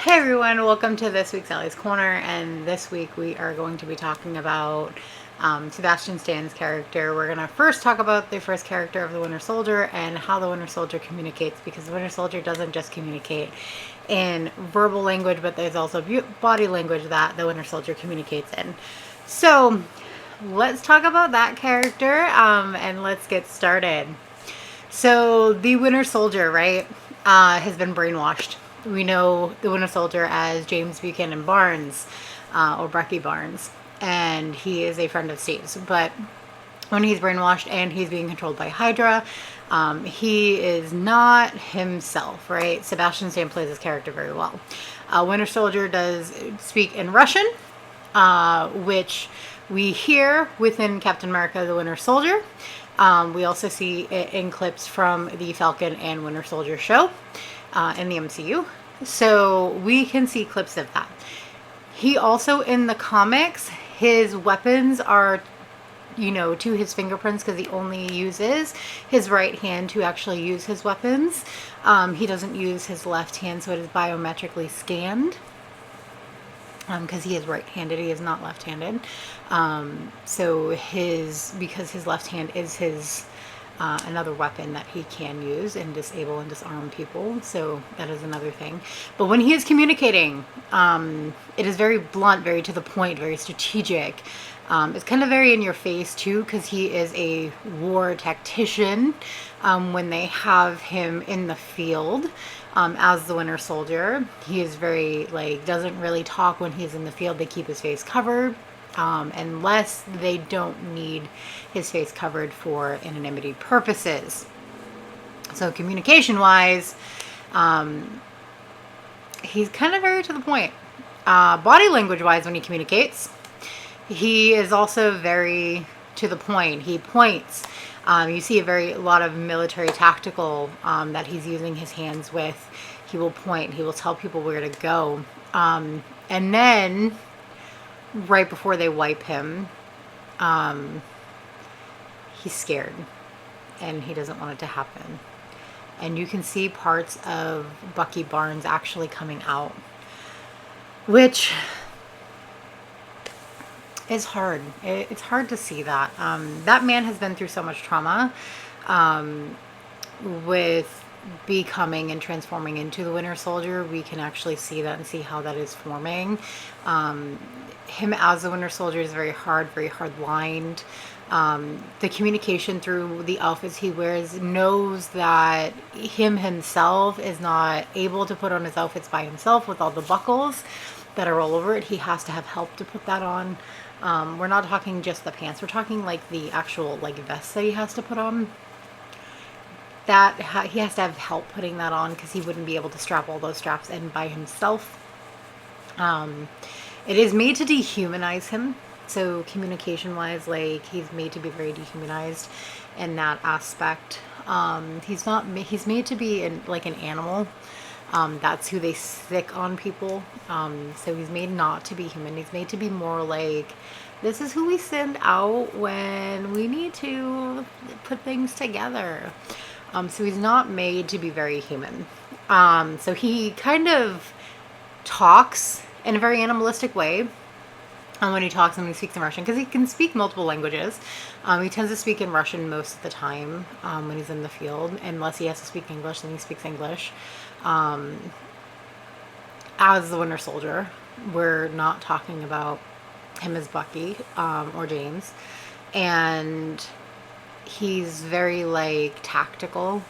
Hey everyone, welcome to this week's Ellie's Corner, and this week we are going to be talking about Sebastian Stan's character. We're going to first talk about the first character of the Winter Soldier and how the Winter Soldier communicates, because the Winter Soldier doesn't just communicate in verbal language, but there's also body language that the Winter Soldier communicates in. So let's talk about that character and let's get started. So the Winter Soldier, right, has been brainwashed. We know the Winter Soldier as James Buchanan Barnes, or Bucky Barnes, and he is a friend of Steve's. But when he's brainwashed and he's being controlled by Hydra, he is not himself, right? Sebastian Stan plays his character very well. Winter Soldier does speak in Russian, which we hear within Captain America: The Winter Soldier. We also see it in clips from the Falcon and Winter Soldier show in the MCU. So we can see clips of that. He also, in the comics, his weapons are, to his fingerprints, because he only uses his right hand to actually use his weapons. He doesn't use his left hand, so it is biometrically scanned. Because he is right-handed, he is not left-handed. Because his left hand is his another weapon that he can use and disable and disarm people. So that is another thing. But when he is communicating, it is very blunt, very to the point, very strategic. It's kind of very in your face too, because he is a war tactician. When they have him in the field as the Winter Soldier, he is very, doesn't really talk when he's in the field. They keep his face covered. Unless they don't need his face covered for anonymity purposes. So communication-wise, he's kind of very to the point. Body language-wise, when he communicates, he is also very to the point. He points. You see a lot of military tactical that he's using his hands with. He will point. He will tell people where to go. And then right before they wipe him, he's scared and he doesn't want it to happen. And you can see parts of Bucky Barnes actually coming out, which is hard. It's hard to see that. That man has been through so much trauma with becoming and transforming into the Winter Soldier. We can actually see that and see how that is forming. Him as the Winter Soldier is very hard lined. The communication through the outfits he wears, knows that himself is not able to put on his outfits by himself with all the buckles that are all over it. He has to have help to put that on. We're not talking just the pants. We're talking the actual vest that he has to put on. That he has to have help putting that on, because he wouldn't be able to strap all those straps in by himself. It is made to dehumanize him. So communication-wise, he's made to be very dehumanized in that aspect. He's made to be an animal. That's who they stick on people. So he's made not to be human. He's made to be more this is who we send out when we need to put things together. So he's not made to be very human. So he kind of talks in a very animalistic way. When he talks and when he speaks in Russian, because he can speak multiple languages. He tends to speak in Russian most of the time when he's in the field, unless he has to speak English, then he speaks English. As the Winter Soldier, we're not talking about him as Bucky or James. And he's very tactical,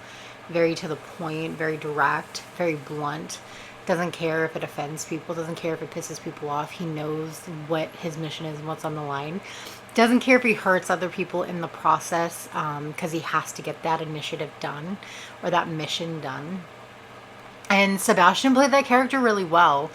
very to the point, very direct, very blunt. Doesn't care if it offends people, doesn't care if it pisses people off. He knows what his mission is and what's on the line. Doesn't care if he hurts other people in the process, because he has to get that initiative done or that mission done. And Sebastian played that character really well.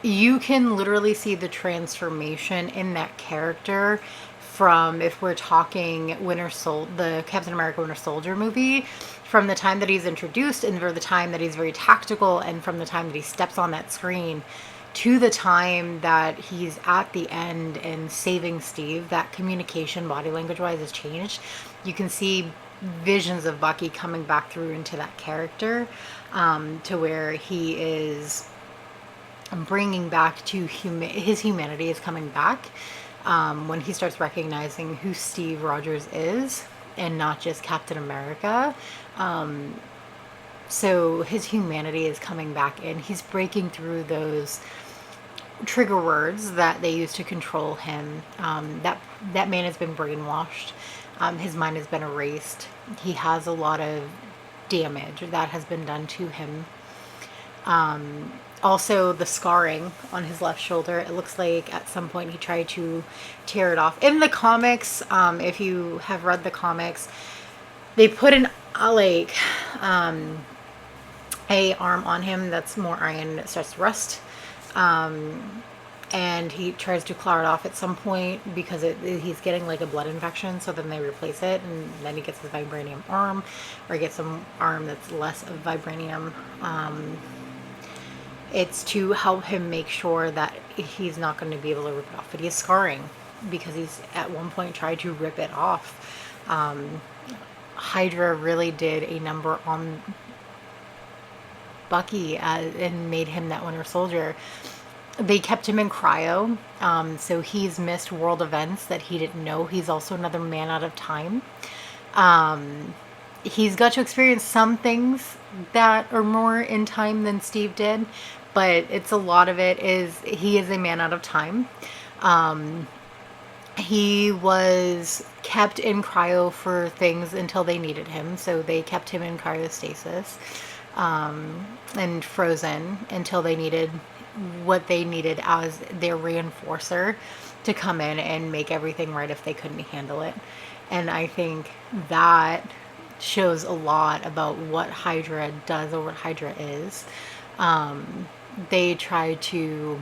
You can literally see the transformation in that character from, if we're talking the Captain America Winter Soldier movie, from the time that he's introduced and for the time that he's very tactical, and from the time that he steps on that screen to the time that he's at the end and saving Steve. That communication body language wise has changed. You can see visions of Bucky coming back through into that character, to where he is bringing back to his humanity is coming back, when he starts recognizing who Steve Rogers is and not just Captain America. So his humanity is coming back in. He's breaking through those trigger words that they use to control him. That man has been brainwashed. His mind has been erased. He has a lot of damage that has been done to him. Also, the scarring on his left shoulder, it looks like at some point he tried to tear it off. In the comics, if you have read the comics, they put a arm on him that's more iron, and it starts to rust. And he tries to claw it off at some point because he's getting like a blood infection, so then they replace it, and then he gets his vibranium arm, or he gets some arm that's less of vibranium. It's to help him make sure that he's not going to be able to rip it off, but he has scarring because he's at one point tried to rip it off. Hydra really did a number on Bucky, and made him that Winter Soldier. They kept him in cryo, so he's missed world events that he didn't know. He's also another man out of time. He's got to experience some things that are more in time than Steve did, but it's a lot of it is he is a man out of time. He was kept in cryo for things until they needed him, so they kept him in cryostasis, and frozen until they needed what they needed as their reinforcer to come in and make everything right if they couldn't handle it. And I think that shows a lot about what Hydra does, or what Hydra is. They try to,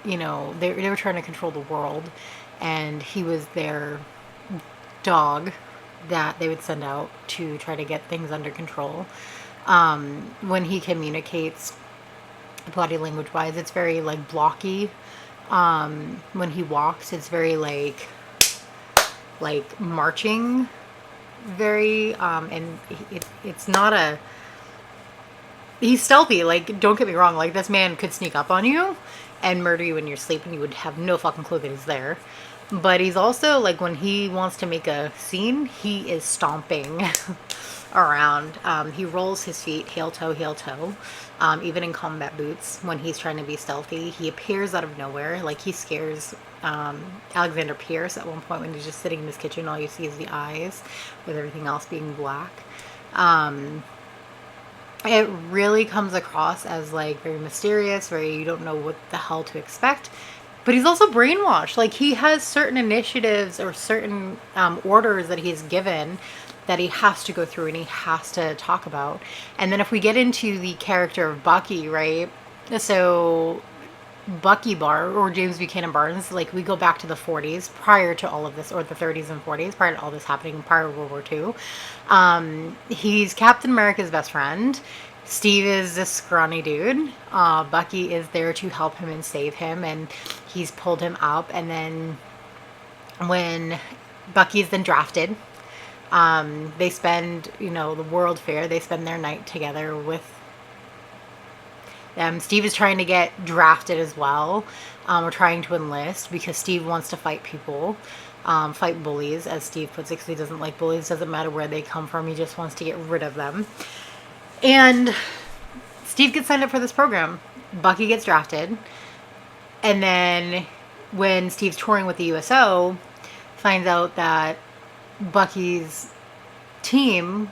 they were trying to control the world, and he was their dog that they would send out to try to get things under control. When he communicates body language wise, it's very like blocky. When he walks, it's very like marching, very and it's not a he's stealthy. Like, don't get me wrong, like this man could sneak up on you and murder you in your sleep and you would have no fucking clue that he's there. But he's also like, when he wants to make a scene, he is stomping around. He rolls his feet heel toe, even in combat boots when he's trying to be stealthy. He appears out of nowhere, like he scares Alexander Pierce at one point when he's just sitting in his kitchen. All you see is the eyes, with everything else being black. It really comes across as like very mysterious, very, you don't know what the hell to expect. But he's also brainwashed. Like, he has certain initiatives or certain orders that he's given that he has to go through and he has to talk about. And then if we get into the character of Bucky, right? So Bucky Barnes, or James Buchanan Barnes, like, we go back to the 40s prior to all of this, or the 30s and 40s prior to all this happening, prior to World War II. He's Captain America's best friend. Steve is this scrawny dude. Bucky is there to help him and save him, and he's pulled him up. And then when Bucky's then drafted, they spend, the World Fair, they spend their night together with them. Steve is trying to get drafted as well, or trying to enlist, because Steve wants to fight people, fight bullies, as Steve puts it, because he doesn't like bullies. Doesn't matter where they come from, he just wants to get rid of them. And Steve gets signed up for this program. Bucky gets drafted. And then when Steve's touring with the USO, finds out that Bucky's team,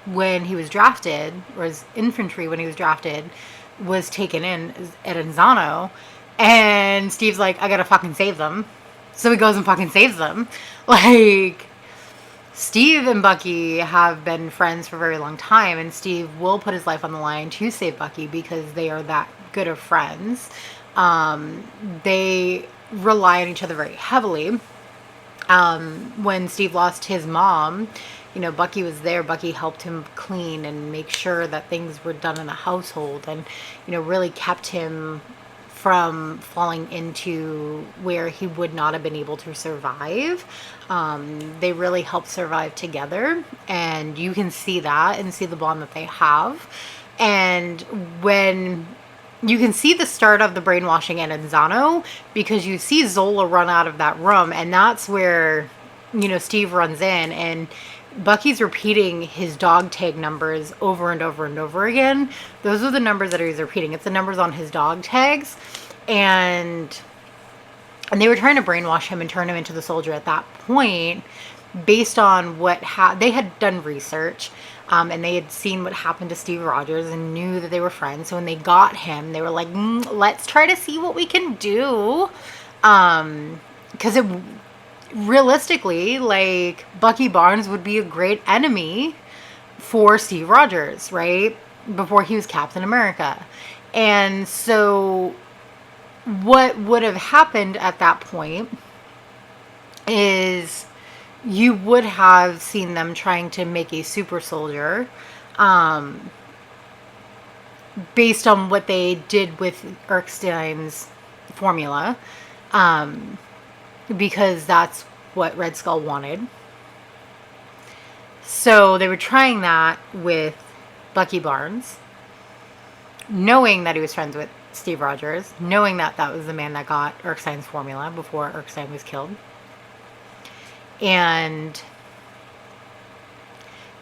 when he was drafted, or his infantry when he was drafted, was taken in at Enzano. And Steve's like, I gotta fucking save them. So he goes and fucking saves them. Like, Steve and Bucky have been friends for a very long time, and Steve will put his life on the line to save Bucky because they are that good of friends. They rely on each other very heavily. When Steve lost his mom, Bucky was there. Bucky helped him clean and make sure that things were done in the household, and, really kept him from falling into where he would not have been able to survive. They really help survive together, and you can see that and see the bond that they have. And when you can see the start of the brainwashing in Enzano, because you see Zola run out of that room, and that's where, Steve runs in, and Bucky's repeating his dog tag numbers over and over and over again. Those are the numbers that he's repeating. It's the numbers on his dog tags. And they were trying to brainwash him and turn him into the soldier at that point, based on what they had done research, and they had seen what happened to Steve Rogers and knew that they were friends. So when they got him, they were like, let's try to see what we can do. Because realistically, like, Bucky Barnes would be a great enemy for Steve Rogers, right? Before he was Captain America. And so what would have happened at that point is you would have seen them trying to make a super soldier, based on what they did with Erskinine's formula, because that's what Red Skull wanted. So they were trying that with Bucky Barnes, knowing that he was friends with Steve Rogers, knowing that that was the man that got Erskine's formula before Erskine was killed. And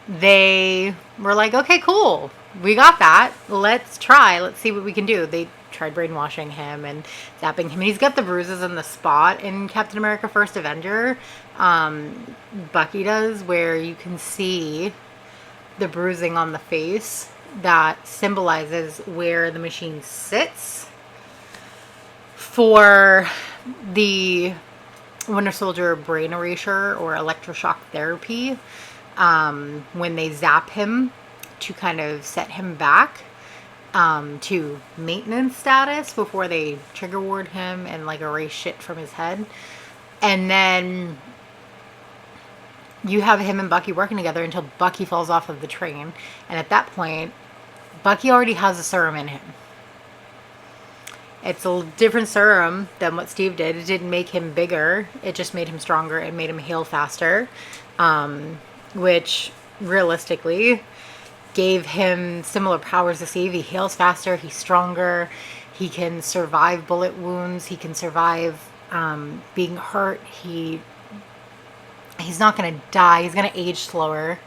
they were like, okay, cool. We got that. Let's try. Let's see what we can do. They tried brainwashing him and zapping him. And he's got the bruises in the spot in Captain America First Avenger. Bucky does, where you can see the bruising on the face that symbolizes where the machine sits for the Winter Soldier brain erasure or electroshock therapy, when they zap him to kind of set him back to maintenance status before they trigger ward him and like erase shit from his head. And then you have him and Bucky working together until Bucky falls off of the train. And at that point, Bucky already has a serum in him. It's a different serum than what Steve did. It didn't make him bigger. It just made him stronger. It made him heal faster, which realistically gave him similar powers to Steve. He heals faster. He's stronger. He can survive bullet wounds. He can survive being hurt. He's not going to die. He's going to age slower.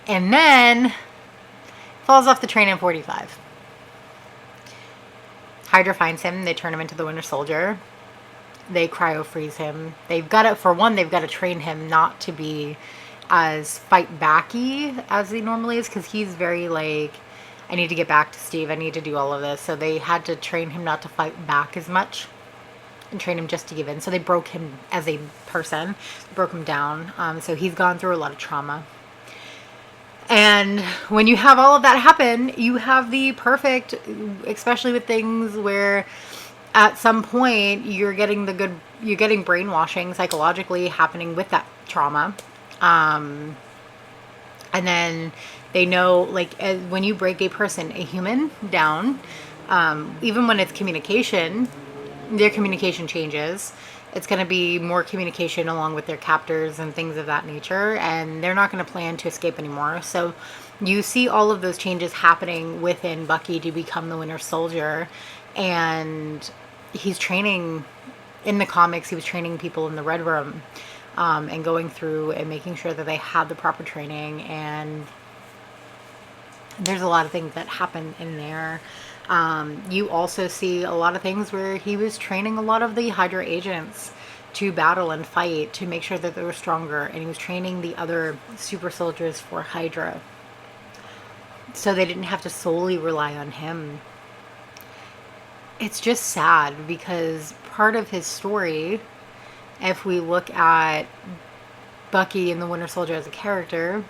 And then falls off the train in 45. Hydra finds him. They turn him into the Winter Soldier. They cryo-freeze him. They've got to train him not to be as fight-backy as he normally is, because he's very like, I need to get back to Steve. I need to do all of this. So they had to train him not to fight back as much and train him just to give in. So they broke him as a person. They broke him down. So he's gone through a lot of trauma. And when you have all of that happen, you have the perfect, especially with things where at some point you're getting brainwashing psychologically happening with that trauma. And then they know, like, when you break a human down, even when it's communication, their communication changes. It's going to be more communication along with their captors and things of that nature, and they're not going to plan to escape anymore. So you see all of those changes happening within Bucky to become the Winter Soldier, and he's training, in the comics, he was training people in the Red Room, and going through and making sure that they had the proper training, and there's a lot of things that happen in there. You also see a lot of things where he was training a lot of the Hydra agents to battle and fight to make sure that they were stronger, and he was training the other super soldiers for Hydra so they didn't have to solely rely on him. It's just sad because part of his story, if we look at Bucky and the Winter Soldier as a character,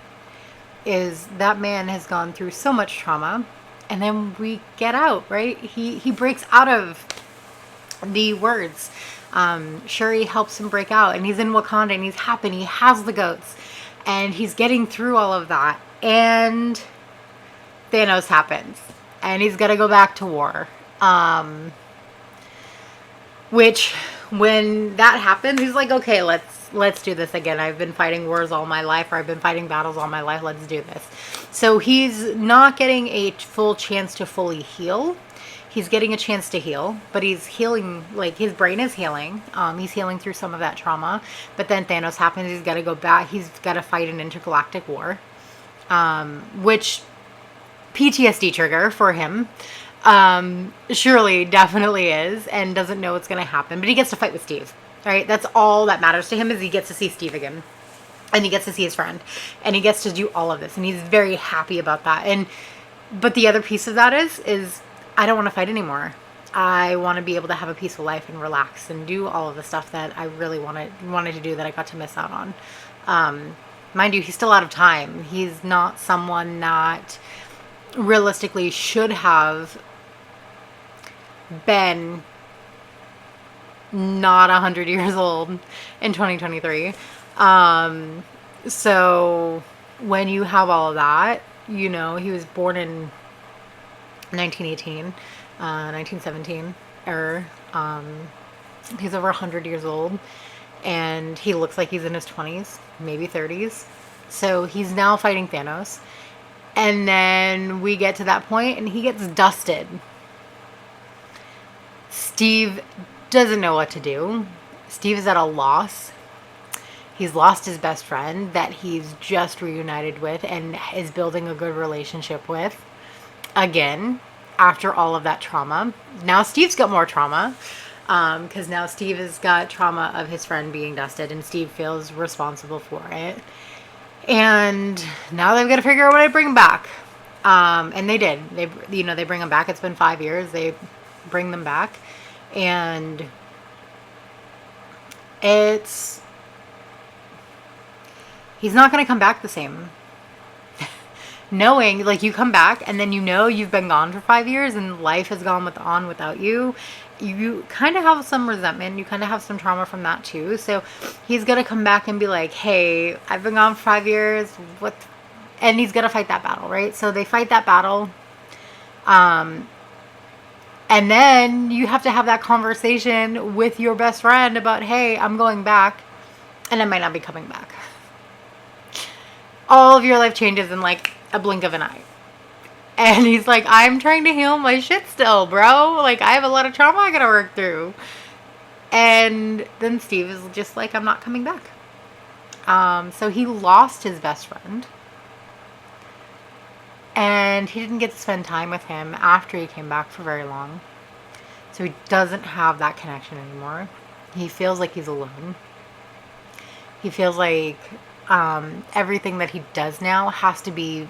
is that man has gone through so much trauma. And then we get out, right? He breaks out of the words. Shuri helps him break out, and he's in Wakanda, and he's happy, and he has the goats, and he's getting through all of that. And Thanos happens, and he's got to go back to war. Which, when that happens, he's like, okay, let's do this again. I've been fighting wars all my life, or I've been fighting battles all my life. Let's do this. So he's not getting a full chance to fully heal. He's getting a chance to heal, but he's healing, like his brain is healing. He's healing through some of that trauma. But then Thanos happens. He's got to go back. He's got to fight an intergalactic war, which PTSD trigger for him. Surely definitely is, and doesn't know what's going to happen. But he gets to fight with Steve, right? That's all that matters to him, is he gets to see Steve again. And he gets to see his friend. And he gets to do all of this. And he's very happy about that. But the other piece of that is I don't want to fight anymore. I want to be able to have a peaceful life and relax and do all of the stuff that I really wanted to do that I got to miss out on. Mind you, he's still out of time. He's not someone that realistically should have been not 100 years old in 2023. So when you have all of that, he was born in 1918, 1917, or he's over 100 years old, and he looks like he's in his 20s, maybe 30s. So he's now fighting Thanos. And then we get to that point and he gets dusted. Steve doesn't know what to do. Steve is at a loss. He's lost his best friend that he's just reunited with and is building a good relationship with. Again, after all of that trauma. Now Steve's got more trauma. Because now Steve has got trauma of his friend being dusted, and Steve feels responsible for it. And now they've got to figure out what to bring him back. And they did. They bring him back. It's been 5 years. They bring them back. And he's not going to come back the same. Knowing, like, you come back and then you've been gone for 5 years and life has gone on without you. You kind of have some resentment. You kind of have some trauma from that too. So he's going to come back and be like, hey, I've been gone for 5 years. What? And he's going to fight that battle, right? So they fight that battle. And then you have to have that conversation with your best friend about, hey, I'm going back and I might not be coming back. All of your life changes in like a blink of an eye. And he's like, I'm trying to heal my shit still, bro. Like, I have a lot of trauma I gotta work through. And then Steve is just like, I'm not coming back. So he lost his best friend. And he didn't get to spend time with him after he came back for very long. So he doesn't have that connection anymore. He feels like he's alone. He feels like everything that he does now has to be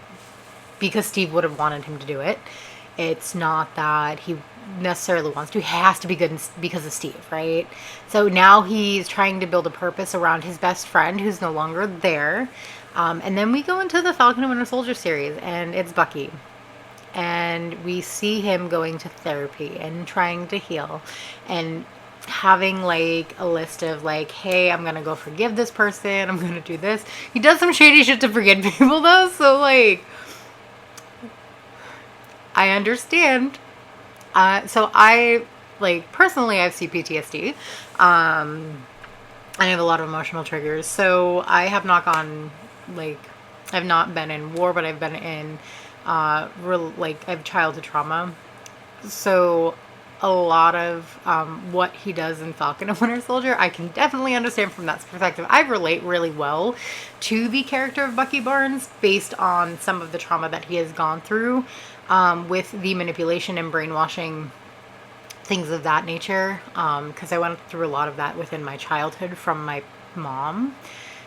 because Steve would have wanted him to do it. It's not that he necessarily wants to. He has to be good because of Steve, right? So now he's trying to build a purpose around his best friend who's no longer there. And then we go into the Falcon and Winter Soldier series, and it's Bucky. And we see him going to therapy and trying to heal and having like a list of like, hey, I'm gonna go forgive this person, I'm gonna do this. He does some shady shit to forgive people though, so like, I understand. So I, like, personally, I have PTSD. I have a lot of emotional triggers. So I have not gone, like, I've not been in war, but I've been in, I have childhood trauma. So a lot of what he does in Falcon and Winter Soldier, I can definitely understand from that perspective. I relate really well to the character of Bucky Barnes based on some of the trauma that he has gone through. With the manipulation and brainwashing, things of that nature, because I went through a lot of that within my childhood from my mom.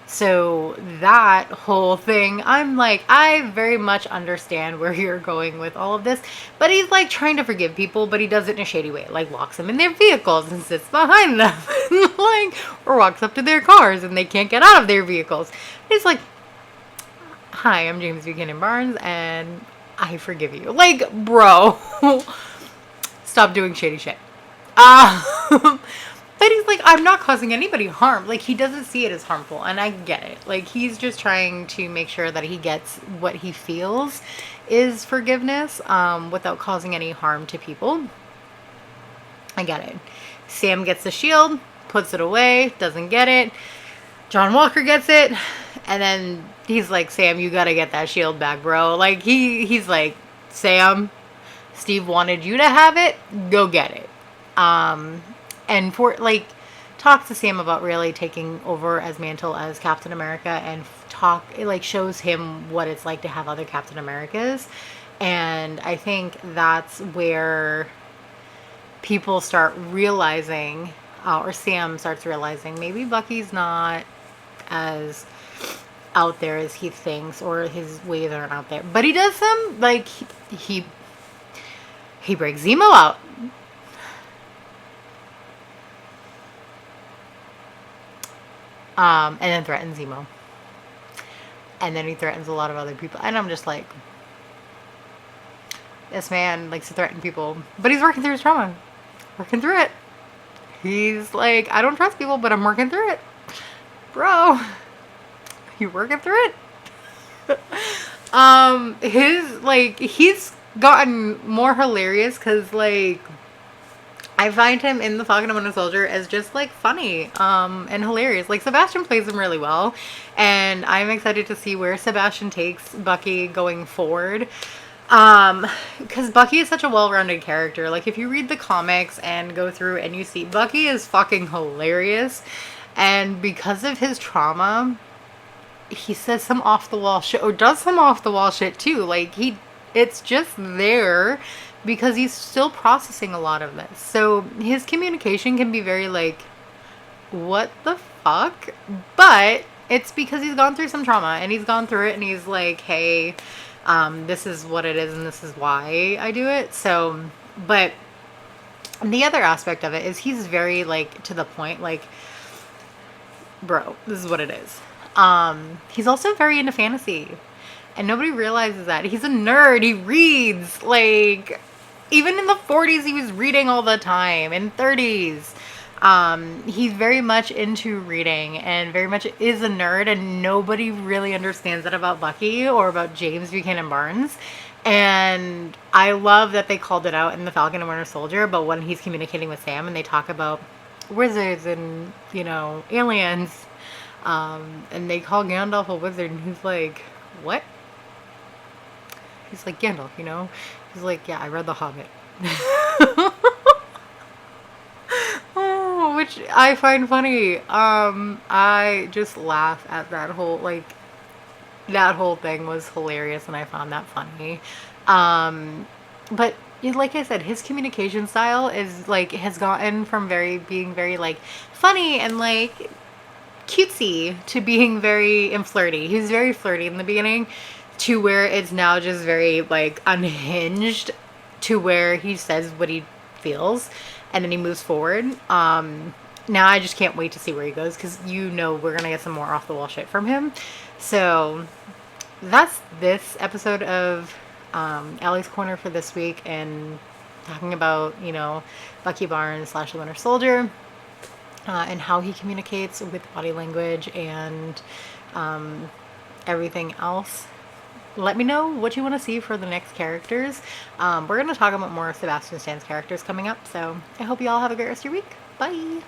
So that whole thing, I'm like, I very much understand where you're going with all of this, but he's like trying to forgive people, but he does it in a shady way, like locks them in their vehicles and sits behind them, like, or walks up to their cars and they can't get out of their vehicles. He's like, hi, I'm James Buchanan Barnes, and I forgive you. Like, bro, stop doing shady shit. But he's like, I'm not causing anybody harm. Like, he doesn't see it as harmful, and I get it. Like, he's just trying to make sure that he gets what he feels is forgiveness, without causing any harm to people. I get it. Sam gets the shield, puts it away, doesn't get it. John Walker gets it, and then he's like, Sam, you gotta get that shield back, bro. Like, he's like, Sam, Steve wanted you to have it, go get it. And for, like, talk to Sam about really taking over as mantle as Captain America, and it like shows him what it's like to have other Captain Americas. And I think that's where people start realizing, or Sam starts realizing, maybe Bucky's not as out there as he thinks, or his ways aren't out there. But he does some, like, he breaks Zemo out. And then threatens Zemo. And then he threatens a lot of other people. And I'm just like, this man likes to threaten people. But he's working through his trauma. Working through it. He's like, I don't trust people, but I'm working through it. Bro, you working through it? He's gotten more hilarious because, like, I find him in The Falcon and Winter Soldier as just, like, funny and hilarious. Like, Sebastian plays him really well, and I'm excited to see where Sebastian takes Bucky going forward. Because Bucky is such a well-rounded character. Like, if you read the comics and go through and you see Bucky is fucking hilarious, and because of his trauma, he says some off-the-wall shit, or does some off-the-wall shit too. Like, it's just there because he's still processing a lot of this. So his communication can be very like, what the fuck? But it's because he's gone through some trauma, and he's gone through it, and he's like, hey, this is what it is, and this is why I do it. So, but the other aspect of it is he's very, like, to the point, like, bro, this is what it is. He's also very into fantasy, and nobody realizes that. He's a nerd. He reads, like, even in the 40s, he was reading all the time. In 30s, he's very much into reading and very much is a nerd, and nobody really understands that about Bucky or about James Buchanan Barnes. And I love that they called it out in The Falcon and Winter Soldier, but when he's communicating with Sam and they talk about wizards and, you know, aliens, and they call Gandalf a wizard, and he's like, what? He's like, Gandalf, you know? He's like, yeah, I read The Hobbit. Oh, which I find funny. I just laugh at that whole, like, that whole thing was hilarious, and I found that funny. But like I said, his communication style is, like, has gotten from being very, like, funny and, like, cutesy to being very flirty. He was very flirty in the beginning, to where it's now just very, like, unhinged, to where he says what he feels and then he moves forward. Now I just can't wait to see where he goes, because, you know, we're gonna get some more off the wall shit from him. So that's this episode of Allie's Corner for this week, and talking about, you know, Bucky Barnes / the Winter Soldier, and how he communicates with body language and everything else. Let me know what you want to see for the next characters. We're going to talk about more of Sebastian Stan's characters coming up, so I hope you all have a great rest of your week. Bye!